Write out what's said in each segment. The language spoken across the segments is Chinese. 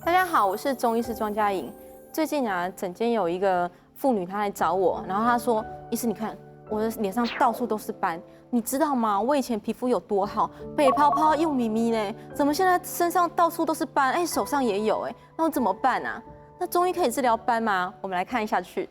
大家好，我是中医师庄佳颖。最近啊，诊间有一个妇女她来找我，然后她说：“医师，你看我的脸上到处都是斑，你知道吗？我以前皮肤有多好，白泡泡又咪咪呢，怎么现在身上到处都是斑？哎，手上也有哎，那我怎么办啊？那中医可以治疗斑吗？我们来看一下去。”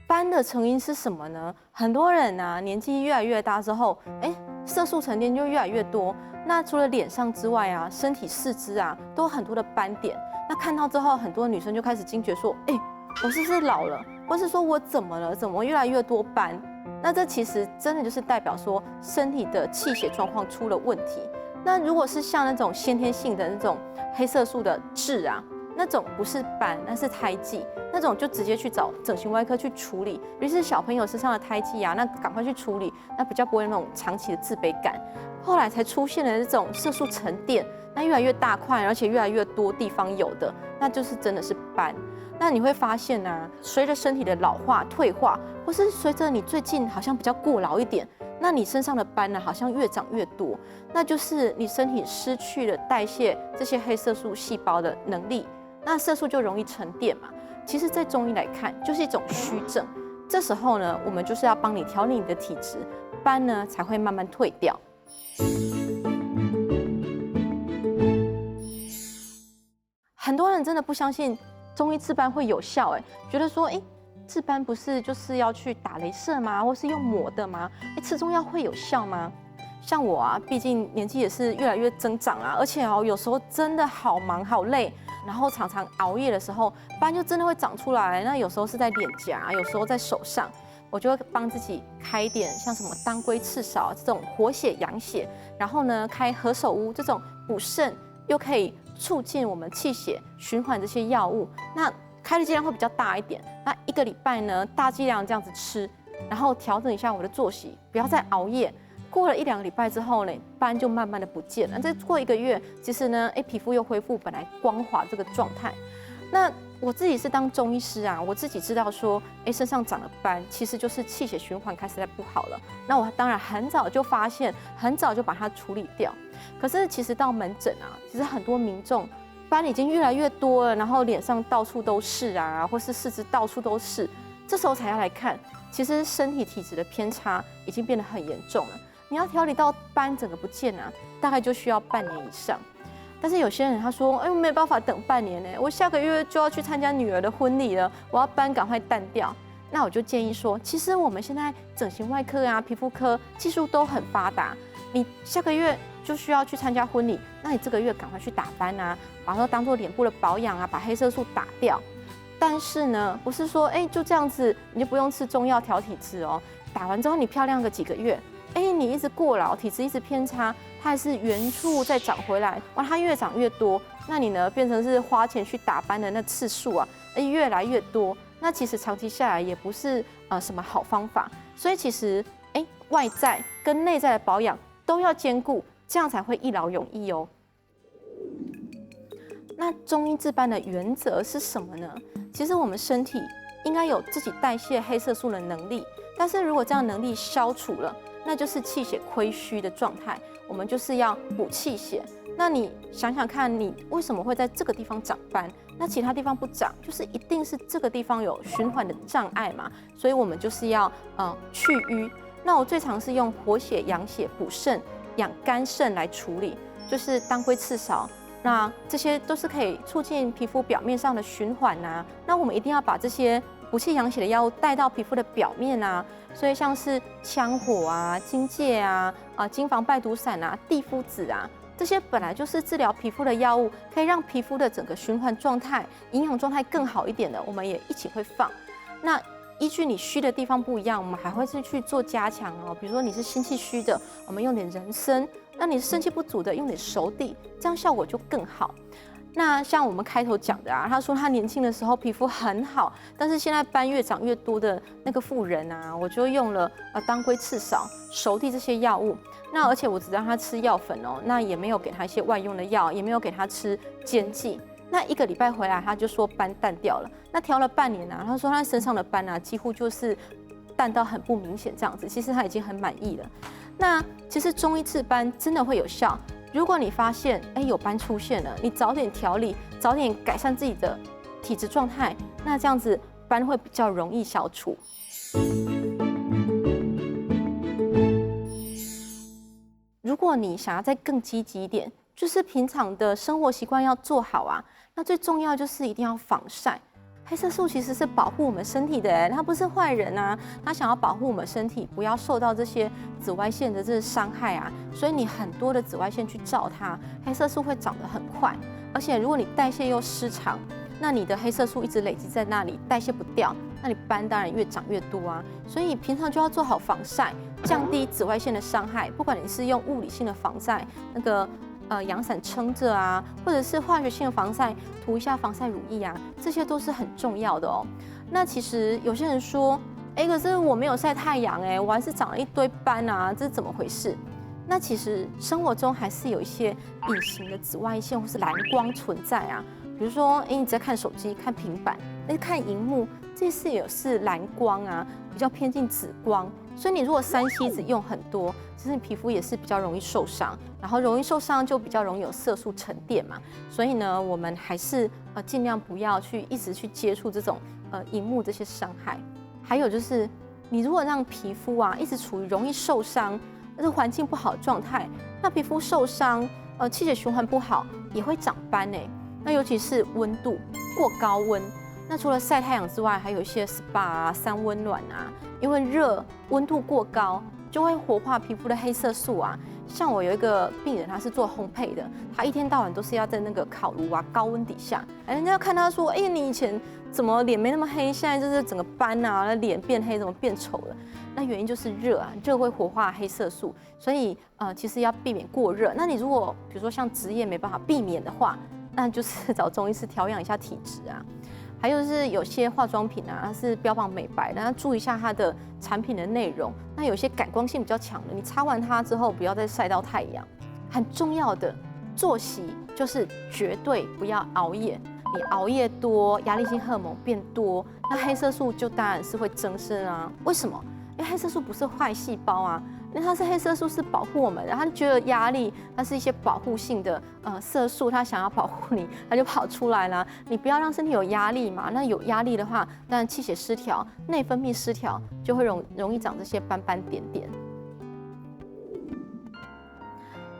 斑的成因是什么呢？很多人啊，年纪越来越大之后，色素沉淀就越来越多。那除了脸上之外啊，身体四肢啊，都有很多的斑点。那看到之后，很多女生就开始惊觉说：“我是不是老了？或是说我怎么了？怎么越来越多斑？”那这其实真的就是代表说身体的气血状况出了问题。那如果是像那种先天性的那种黑色素的痣啊，那种不是斑，那是胎记，那种就直接去找整形外科去处理。尤其是小朋友身上的胎记啊，那赶快去处理，那比较不会有那种长期的自卑感。后来才出现了这种色素沉淀，那越来越大块，而且越来越多地方有的，那就是真的是斑。那你会发现啊，随着身体的老化、退化，或是随着你最近好像比较过劳一点，那你身上的斑呢，好像越长越多，那就是你身体失去了代谢这些黑色素细胞的能力。那色素就容易沉淀嘛，其实，在中医来看，就是一种虚症。这时候呢，我们就是要帮你调理你的体质，斑呢才会慢慢退掉。很多人真的不相信中医治斑会有效，觉得说，治斑不是就是要去打雷射吗？或是用抹的吗？吃中药会有效吗？像我啊，毕竟年纪也是越来越增长啊，而且有时候真的好忙好累。然后常常熬夜的时候，斑就真的会长出来。那有时候是在脸颊，有时候在手上，我就会帮自己开一点像什么当归、赤芍这种活血养血，然后呢开何首乌这种补肾又可以促进我们气血循环这些药物。那开的剂量会比较大一点。那1个礼拜呢大剂量这样子吃，然后调整一下我的作息，不要再熬夜。过了1、2个礼拜之后呢，斑就慢慢的不见了。再过1个月，其实呢，皮肤又恢复本来光滑这个状态。那我自己是当中医师啊，我自己知道说，身上长了斑，其实就是气血循环开始在不好了。那我当然很早就发现，很早就把它处理掉。可是其实到门诊啊，其实很多民众斑已经越来越多了，然后脸上到处都是啊，或是四肢到处都是，这时候才要来看，其实身体体质的偏差已经变得很严重了。你要调理到斑整个不见啊，大概就需要半年以上。但是有些人他说，我没办法等半年呢，我下个月就要去参加女儿的婚礼了，我要斑赶快淡掉。那我就建议说，其实我们现在整形外科啊、皮肤科技术都很发达，你下个月就需要去参加婚礼，那你这个月赶快去打斑啊，把它当做脸部的保养啊，把黑色素打掉。但是呢，不是说就这样子你就不用吃中药调体质哦，打完之后你漂亮个几个月。你一直过劳，体质一直偏差，它还是原处再长回来，哇，它越长越多，那你呢变成是花钱去打斑的那次数啊，越来越多，那其实长期下来也不是什么好方法，所以其实外在跟内在的保养都要兼顾，这样才会一劳永逸哦。那中医治斑的原则是什么呢？其实我们身体应该有自己代谢黑色素的能力，但是如果这样能力消除了，那就是气血亏虚的状态，我们就是要补气血。那你想想看，你为什么会在这个地方长斑？那其他地方不长，就是一定是这个地方有循环的障碍嘛。所以我们就是要去瘀。那我最常是用活血养血、补肾、养肝肾来处理，就是当归、赤芍。那这些都是可以促进皮肤表面上的循环啊。那我们一定要把这些补气养血的药物带到皮肤的表面啊。所以像是羌活啊、荆芥啊、金防败毒散啊、地肤子啊，这些本来就是治疗皮肤的药物，可以让皮肤的整个循环状态、营养状态更好一点的，我们也一起会放。那依据你虚的地方不一样，我们还会是去做加强哦。比如说你是心气虚的，我们用点人参；那你是肾气不足的，用点熟地，这样效果就更好。那像我们开头讲的啊，他说他年轻的时候皮肤很好，但是现在斑越长越多的那个妇人啊，我就用了当归、赤芍、熟地这些药物。那而且我只让他吃药粉哦，那也没有给他一些外用的药，也没有给他吃煎剂。那1个礼拜回来，他就说斑淡掉了。那调了半年啊，他说他身上的斑啊，几乎就是淡到很不明显这样子，其实他已经很满意了。那其实中医治斑真的会有效。如果你发现有斑出现了，你早点调理，早点改善自己的体质状态，那这样子斑会比较容易消除。如果你想要再更积极一点，就是平常的生活习惯要做好啊。那最重要就是一定要防晒。黑色素其实是保护我们身体的，它不是坏人啊，它想要保护我们身体不要受到这些紫外线的这个伤害啊。所以你很多的紫外线去照它，黑色素会长得很快。而且如果你代谢又失常，那你的黑色素一直累积在那里，代谢不掉，那你斑当然越长越多啊。所以平常就要做好防晒，降低紫外线的伤害。不管你是用物理性的防晒，那个阳伞撑着啊，或者是化学性的防晒，涂一下防晒乳液啊，这些都是很重要的哦。那其实有些人说，可是我没有晒太阳，我还是长了一堆斑啊，这是怎么回事？那其实生活中还是有一些隐形的紫外线或是蓝光存在啊。比如说，你在看手机、看平板，看荧幕，这些也是蓝光啊，比较偏近紫光。所以你如果3C 子用很多，其实你皮肤也是比较容易受伤，然后容易受伤就比较容易有色素沉淀嘛。所以呢，我们还是尽量不要一直去接触这种荧幕这些伤害。还有就是，你如果让皮肤啊一直处于容易受伤、环境不好的状态，那皮肤受伤，气血循环不好，也会长斑那尤其是温度过高温，那除了晒太阳之外，还有一些 SPA 啊、三温暖啊，因为热温度过高就会活化皮肤的黑色素啊。像我有一个病人，他是做烘焙的，他一天到晚都是要在那个烤炉啊高温底下，人家看他说，你以前怎么脸没那么黑，现在就是整个斑啊，脸变黑，怎么变丑了？那原因就是热啊，热会活化黑色素，所以其实要避免过热。那你如果比如说像职业没办法避免的话，那就是找中医师调养一下体质啊。还有是有些化妆品啊，它是标榜美白的，要注意一下它的产品的内容。那有些感光性比较强的，你擦完它之后不要再晒到太阳。很重要的作息就是绝对不要熬夜，你熬夜多，压力性荷尔蒙变多，那黑色素就当然是会增生啊。为什么？因为黑色素不是坏细胞啊。因为它是黑色素，是保护我们的。它觉得压力，它是一些保护性的色素，它想要保护你，它就跑出来了。你不要让身体有压力嘛。那有压力的话，当然气血失调、内分泌失调，就会容易长这些斑斑点点。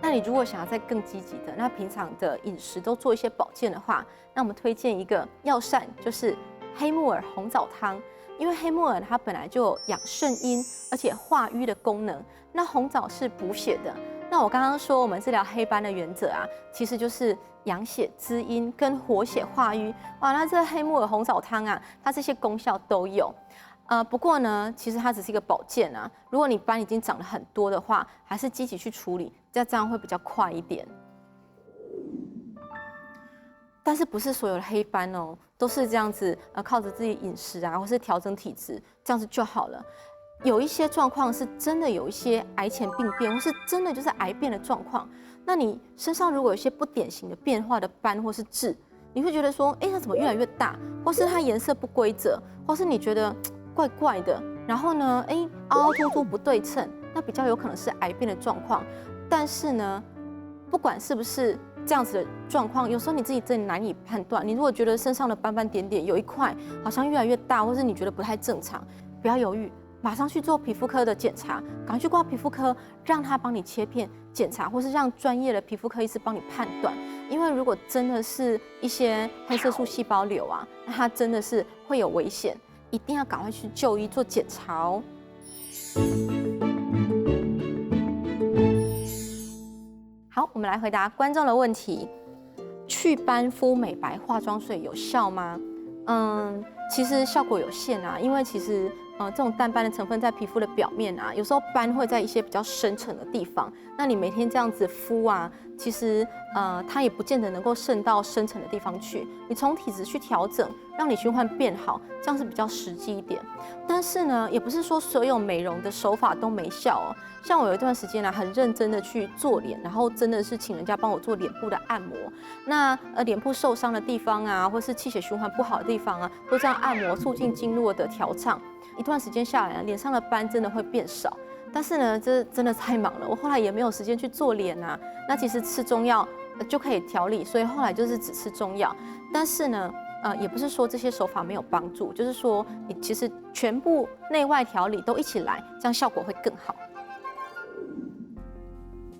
那你如果想要再更积极的，那平常的饮食都做一些保健的话，那我们推荐一个药膳，就是黑木耳红枣汤。因为黑木耳它本来就有养肾阴，而且化瘀的功能。那红枣是补血的。那我刚刚说我们治疗黑斑的原则啊，其实就是养血滋阴跟活血化瘀。哇，那这黑木耳红枣汤啊，它这些功效都有。不过呢，其实它只是一个保健啊。如果你斑已经长了很多的话，还是积极去处理，这样会比较快一点。但是不是所有的黑斑哦，都是这样子，靠着自己饮食啊，或是调整体质，这样子就好了。有一些状况是真的有一些癌前病变，或是真的就是癌变的状况。那你身上如果有一些不典型的变化的斑或是痣，你会觉得说，它怎么越来越大，或是它颜色不规则，或是你觉得怪怪的，然后呢，凹凹凸凸不对称，那比较有可能是癌变的状况。但是呢，不管是不是这样子的状况，有时候你自己真的难以判断。你如果觉得身上的斑斑点点有一块好像越来越大，或是你觉得不太正常，不要犹豫，马上去做皮肤科的检查，赶快去挂皮肤科，让他帮你切片检查，或是让专业的皮肤科医师帮你判断。因为如果真的是一些黑色素细胞瘤啊，那它真的是会有危险，一定要赶快去就医做检查哦。好，我们来回答观众的问题：祛斑敷美白化妆水有效吗？其实效果有限啊，因为其实这种淡斑的成分在皮肤的表面啊，有时候斑会在一些比较深层的地方。那你每天这样子敷啊，其实它也不见得能够渗到深层的地方去。你从体质去调整，让你循环变好，这样是比较实际一点。但是呢，也不是说所有美容的手法都没效哦。像我有一段时间呢，很认真的去做脸，然后真的是请人家帮我做脸部的按摩。那脸部受伤的地方啊，或是气血循环不好的地方啊，都这样按摩，促进经络的调畅。一段时间下来，脸上的斑真的会变少。但是呢，这真的太忙了，我后来也没有时间去做脸啊。那其实吃中药就可以调理，所以后来就是只吃中药。但是呢，也不是说这些手法没有帮助，就是说你其实全部内外调理都一起来，这样效果会更好。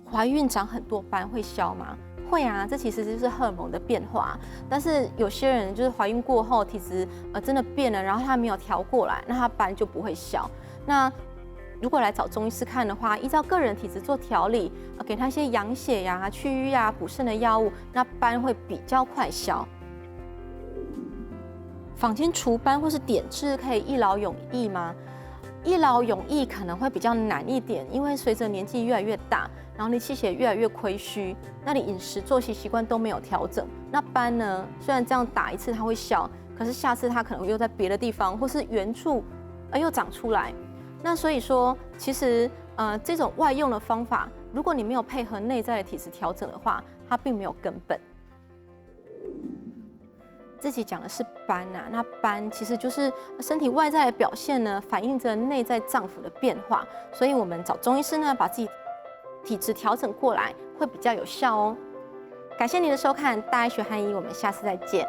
怀孕长很多斑会消吗？会啊，这其实就是荷尔蒙的变化。但是有些人就是怀孕过后体质真的变了，然后他没有调过来，那他斑就不会消。那如果来找中医师看的话，依照个人体质做调理，给他一些养血呀、去瘀呀、补肾的药物，那斑会比较快消。坊间除斑或是点痣可以一劳永逸吗？一劳永逸可能会比较难一点，因为随着年纪越来越大，然后你气血越来越亏虚，那你饮食作息习惯都没有调整，那斑呢，虽然这样打一次它会消，可是下次它可能又在别的地方或是原处又长出来。那所以说，其实这种外用的方法，如果你没有配合内在的体质调整的话，它并没有根本。这集讲的是斑啊，那斑其实就是身体外在的表现呢，反映着内在脏腑的变化，所以我们找中医师呢，把自己体质调整过来，会比较有效哦。感谢您的收看，大医学汉医，我们下次再见。